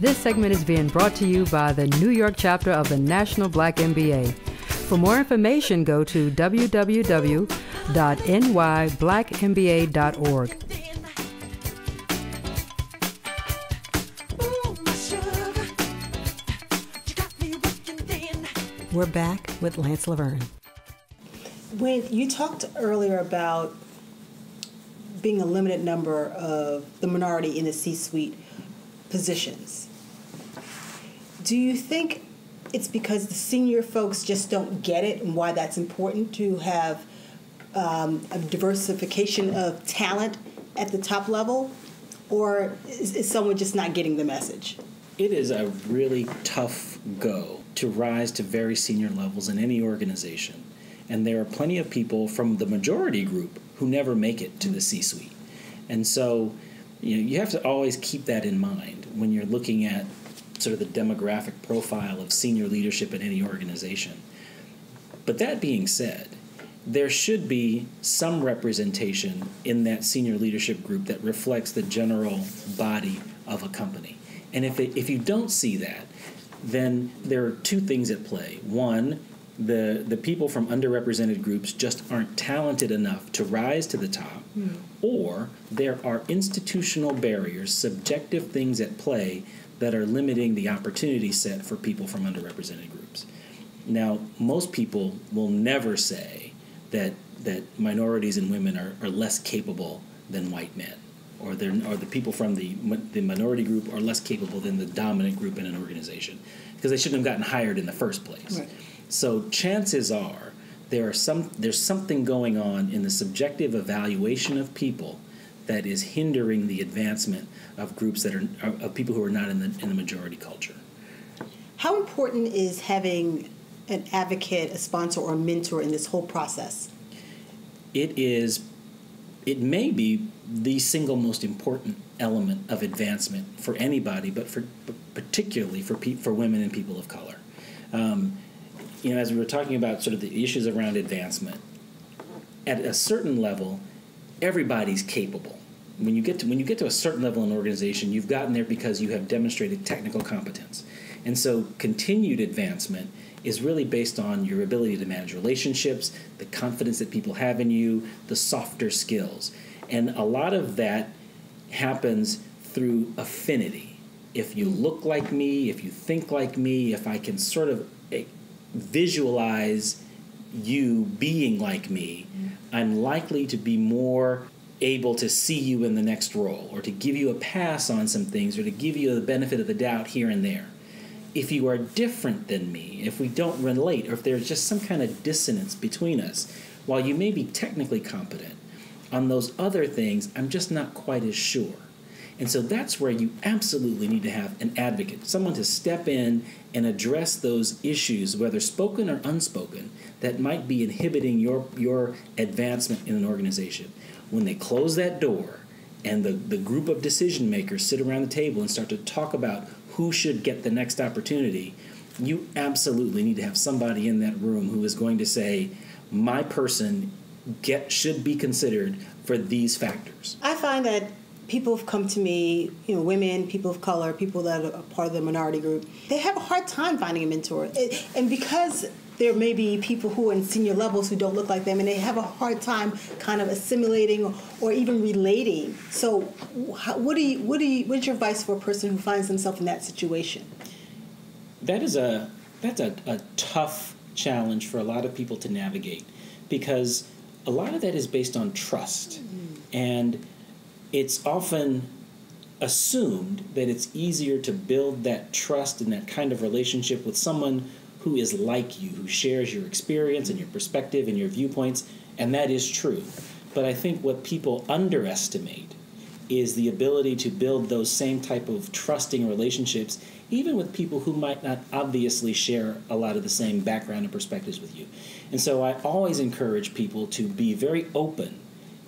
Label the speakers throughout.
Speaker 1: This segment is being brought to you by the New York chapter of the National Black MBA. For more information, go to www.nyblackmba.org. We're back with Lance LaVerge.
Speaker 2: When you talked earlier about being a limited number of the minority in the C-suite positions, do you think it's because the senior folks just don't get it and why that's important to have a diversification of talent at the top level? Or is someone just not getting the message?
Speaker 3: It is a really tough go to rise to very senior levels in any organization. And there are plenty of people from the majority group who never make it to the C-suite. And so you have to always keep that in mind when you're looking at sort of the demographic profile of senior leadership in any organization. But that being said, there should be some representation in that senior leadership group that reflects the general body of a company. And if you don't see that, then there are two things at play. One, the people from underrepresented groups just aren't talented enough to rise to the top, or there are institutional barriers, subjective things at play that are limiting the opportunity set for people from underrepresented groups. Now, most people will never say that minorities and women are less capable than white men, or the people from the minority group are less capable than the dominant group in an organization, because they shouldn't have gotten hired in the first place.
Speaker 2: Right.
Speaker 3: So chances are there's something going on in the subjective evaluation of people that is hindering the advancement of groups that are of people who are not in the majority culture.
Speaker 2: How important is having an advocate, a sponsor, or a mentor in this whole process?
Speaker 3: It may be the single most important element of advancement for anybody, but particularly for women and people of color. As we were talking about sort of the issues around advancement, at a certain level, everybody's capable. When you get to a certain level in an organization, you've gotten there because you have demonstrated technical competence. And so continued advancement is really based on your ability to manage relationships, the confidence that people have in you, the softer skills. And a lot of that happens through affinity. If you look like me, if you think like me, if I can sort of visualize you being like me, I'm likely to be more able to see you in the next role, or to give you a pass on some things, or to give you the benefit of the doubt here and there. If you are different than me, if we don't relate, or if there's just some kind of dissonance between us, while you may be technically competent, on those other things, I'm just not quite as sure. And so that's where you absolutely need to have an advocate, someone to step in and address those issues, whether spoken or unspoken, that might be inhibiting your advancement in an organization. When they close that door and the group of decision makers sit around the table and start to talk about who should get the next opportunity, you absolutely need to have somebody in that room who is going to say, my person should be considered for these factors.
Speaker 2: I find that people have come to me, women, people of color, people that are part of the minority group, they have a hard time finding a mentor. And because there may be people who are in senior levels who don't look like them, and they have a hard time kind of assimilating or even relating. So what's your advice for a person who finds themselves in that situation?
Speaker 3: That's a tough challenge for a lot of people to navigate, because a lot of that is based on trust. And it's often assumed that it's easier to build that trust and that kind of relationship with someone who is like you, who shares your experience and your perspective and your viewpoints, and that is true. But I think what people underestimate is the ability to build those same type of trusting relationships, even with people who might not obviously share a lot of the same background and perspectives with you. And so I always encourage people to be very open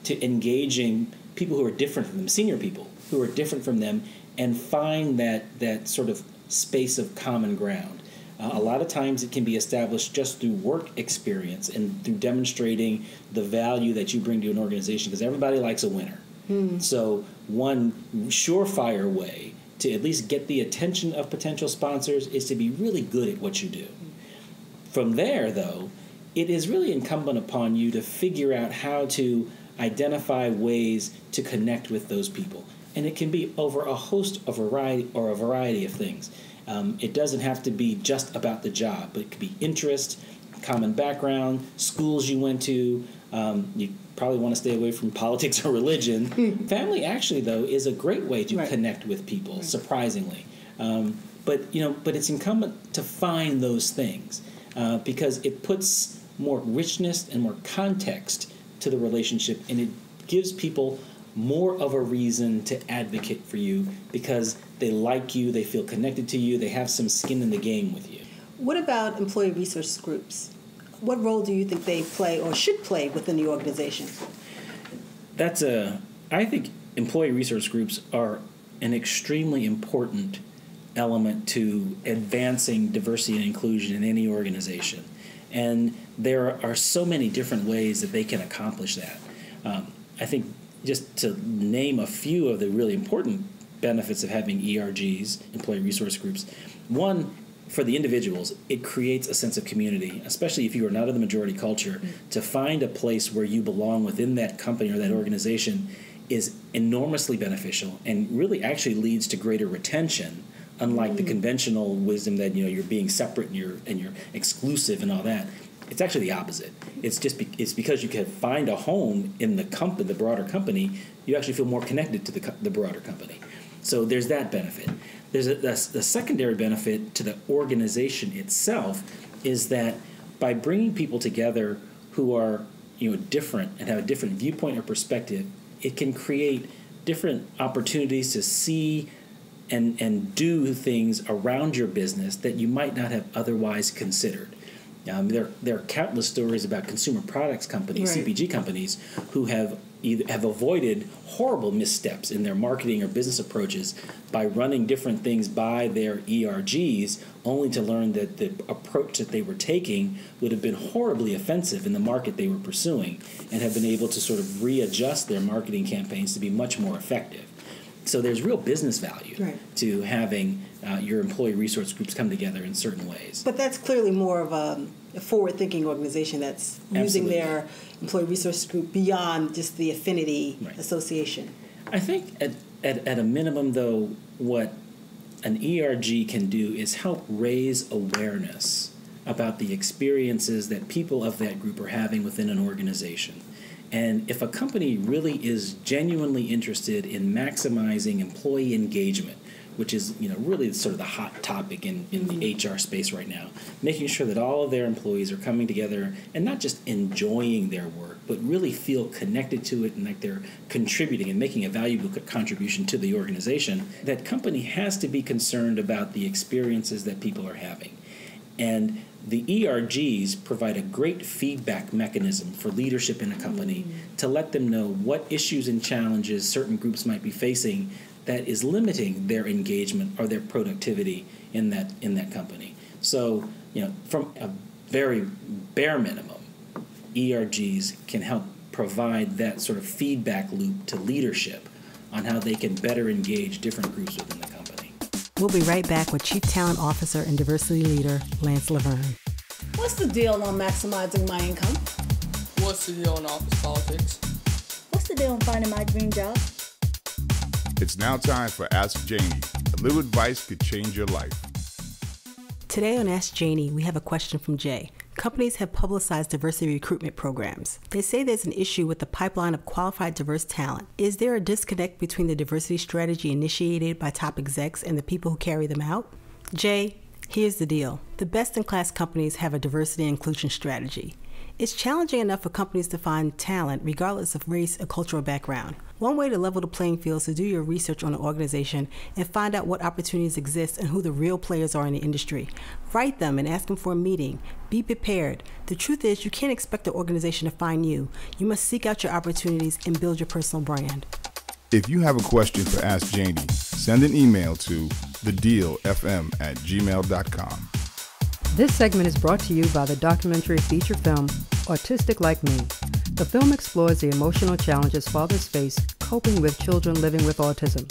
Speaker 3: to engaging people who are different from them, senior people who are different from them, and find that sort of space of common ground. A lot of times it can be established just through work experience and through demonstrating the value that you bring to an organization, because everybody likes a winner. So one surefire way to at least get the attention of potential sponsors is to be really good at what you do. From there, though, it is really incumbent upon you to figure out how to identify ways to connect with those people. And it can be over a variety of things. It doesn't have to be just about the job, but it could be interest, common background, schools you went to. You probably want to stay away from politics or religion. Family, actually, though, is a great way to connect with people, surprisingly. But it's incumbent to find those things because it puts more richness and more context to the relationship, and it gives people more of a reason to advocate for you because they like you, they feel connected to you, they have some skin in the game with you.
Speaker 2: What about employee resource groups? What role do you think they play or should play within the organization?
Speaker 3: I think employee resource groups are an extremely important element to advancing diversity and inclusion in any organization. And there are so many different ways that they can accomplish that. I think just to name a few of the really important benefits of having ERGs, employee resource groups, one, for the individuals, it creates a sense of community, especially if you are not in the majority culture. To find a place where you belong within that company or that organization is enormously beneficial and really actually leads to greater retention, unlike the conventional wisdom that you're being separate and you're exclusive and all that. It's actually the opposite. It's because you can find a home in the broader company, you actually feel more connected to the broader company. So there's that benefit. There's the secondary benefit to the organization itself is that by bringing people together who are different and have a different viewpoint or perspective, it can create different opportunities to see and do things around your business that you might not have otherwise considered. There are countless stories about consumer products companies, CPG companies, who have avoided horrible missteps in their marketing or business approaches by running different things by their ERGs, only to learn that the approach that they were taking would have been horribly offensive in the market they were pursuing, and have been able to sort of readjust their marketing campaigns to be much more effective. So there's real business value to having your employee resource groups come together in certain ways.
Speaker 2: But that's clearly more of a forward-thinking organization that's using their employee resource group beyond just the affinity association.
Speaker 3: I think at a minimum, though, what an ERG can do is help raise awareness about the experiences that people of that group are having within an organization. And if a company really is genuinely interested in maximizing employee engagement, which is really sort of the hot topic in the HR space right now, making sure that all of their employees are coming together and not just enjoying their work, but really feel connected to it and like they're contributing and making a valuable contribution to the organization, that company has to be concerned about the experiences that people are having. And the ERGs provide a great feedback mechanism for leadership in a company to let them know what issues and challenges certain groups might be facing that is limiting their engagement or their productivity in that company. So, from a very bare minimum, ERGs can help provide that sort of feedback loop to leadership on how they can better engage different groups within the company.
Speaker 1: We'll be right back with Chief Talent Officer and Diversity Leader Lance LaVerge.
Speaker 4: What's the deal on maximizing my income?
Speaker 5: What's the deal in office politics?
Speaker 6: What's the deal on finding my dream job?
Speaker 7: It's now time for Ask Janie. A little advice could change your life.
Speaker 1: Today on Ask Janie, we have a question from Jay. Companies have publicized diversity recruitment programs. They say there's an issue with the pipeline of qualified diverse talent. Is there a disconnect between the diversity strategy initiated by top execs and the people who carry them out? Jay, here's the deal. The best-in-class companies have a diversity and inclusion strategy. It's challenging enough for companies to find talent regardless of race or cultural background. One way to level the playing field is to do your research on an organization and find out what opportunities exist and who the real players are in the industry. Write them and ask them for a meeting. Be prepared. The truth is, you can't expect the organization to find you. You must seek out your opportunities and build your personal brand.
Speaker 7: If you have a question for Ask Janie, send an email to thedealfm@gmail.com.
Speaker 1: This segment is brought to you by the documentary feature film, Autistic Like Me. The film explores the emotional challenges fathers face coping with children living with autism.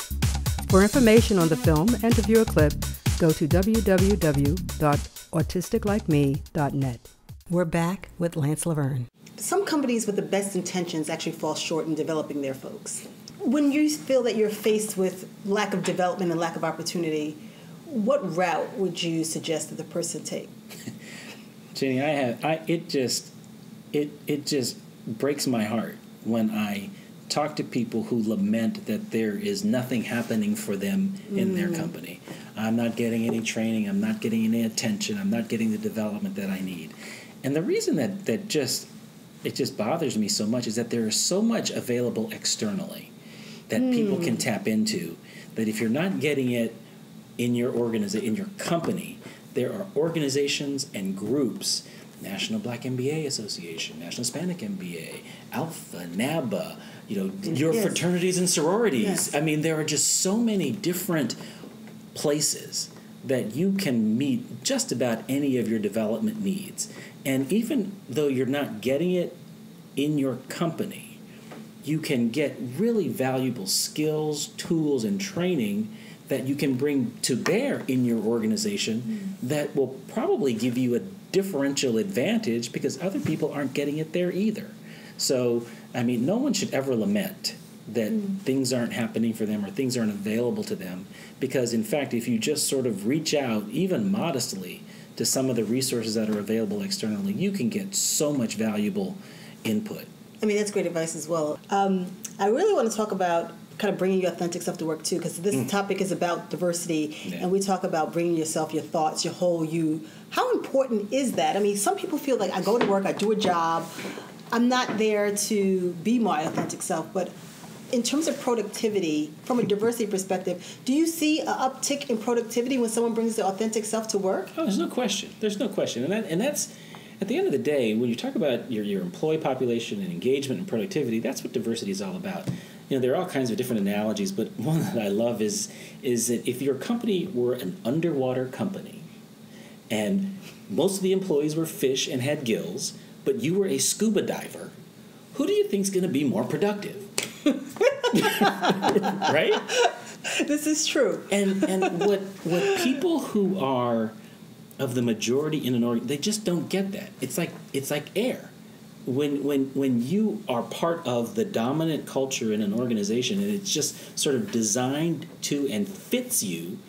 Speaker 8: For information on the film and to view a clip, go to www.autisticlikeme.net.
Speaker 1: We're back with Lance LaVerge.
Speaker 2: Some companies with the best intentions actually fall short in developing their folks. When you feel that you're faced with lack of development and lack of opportunity, what route would you suggest that the person take?
Speaker 3: Jenny, it just breaks my heart when I talk to people who lament that there is nothing happening for them in their company. I'm not getting any training, I'm not getting any attention, I'm not getting the development that I need. And the reason that it just bothers me so much is that there is so much available externally that people can tap into, that if you're not getting it in your in your company, there are organizations and groups, National Black MBA Association, National Hispanic MBA, Alpha, NABA, your fraternities and sororities.
Speaker 2: Yes.
Speaker 3: I mean, there are just so many different places that you can meet just about any of your development needs. And even though you're not getting it in your company, you can get really valuable skills, tools, and training that you can bring to bear in your organization that will probably give you a differential advantage because other people aren't getting it there either. So, I mean, no one should ever lament that things aren't happening for them or things aren't available to them, because, in fact, if you just sort of reach out, even modestly, to some of the resources that are available externally, you can get so much valuable input.
Speaker 2: I mean, that's great advice as well. I really want to talk about kind of bringing your authentic self to work too, because this topic is about diversity, and we talk about bringing yourself, your thoughts, your whole you. How important is that? I mean, some people feel like I go to work, I do a job, I'm not there to be my authentic self, but in terms of productivity, from a diversity perspective, do you see an uptick in productivity when someone brings their authentic self to work?
Speaker 3: Oh, there's no question. There's no question. And that's, at the end of the day, when you talk about your employee population and engagement and productivity, that's what diversity is all about. There are all kinds of different analogies, but one that I love is that if your company were an underwater company and most of the employees were fish and had gills, but you were a scuba diver, who do you think is going to be more productive? Right?
Speaker 2: This is true.
Speaker 3: And what people who are of the majority in an org, they just don't get that. It's like air. When you are part of the dominant culture in an organization and it's just sort of designed to and fits you,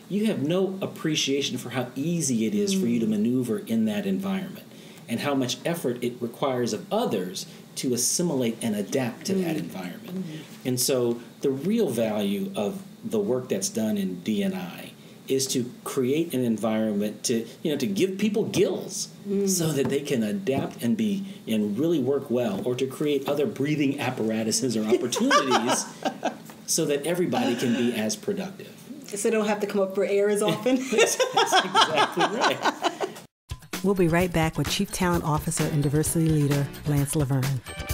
Speaker 3: you have no appreciation for how easy it is for you to maneuver in that environment and how much effort it requires of others to assimilate and adapt to that environment. And so the real value of the work that's done in D&I is to create an environment to give people gills so that they can adapt and really work well, or to create other breathing apparatuses or opportunities so that everybody can be as productive.
Speaker 2: So they don't have to come up for air as often?
Speaker 3: That's exactly right.
Speaker 1: We'll be right back with Chief Talent Officer and Diversity Leader Lance LaVerge.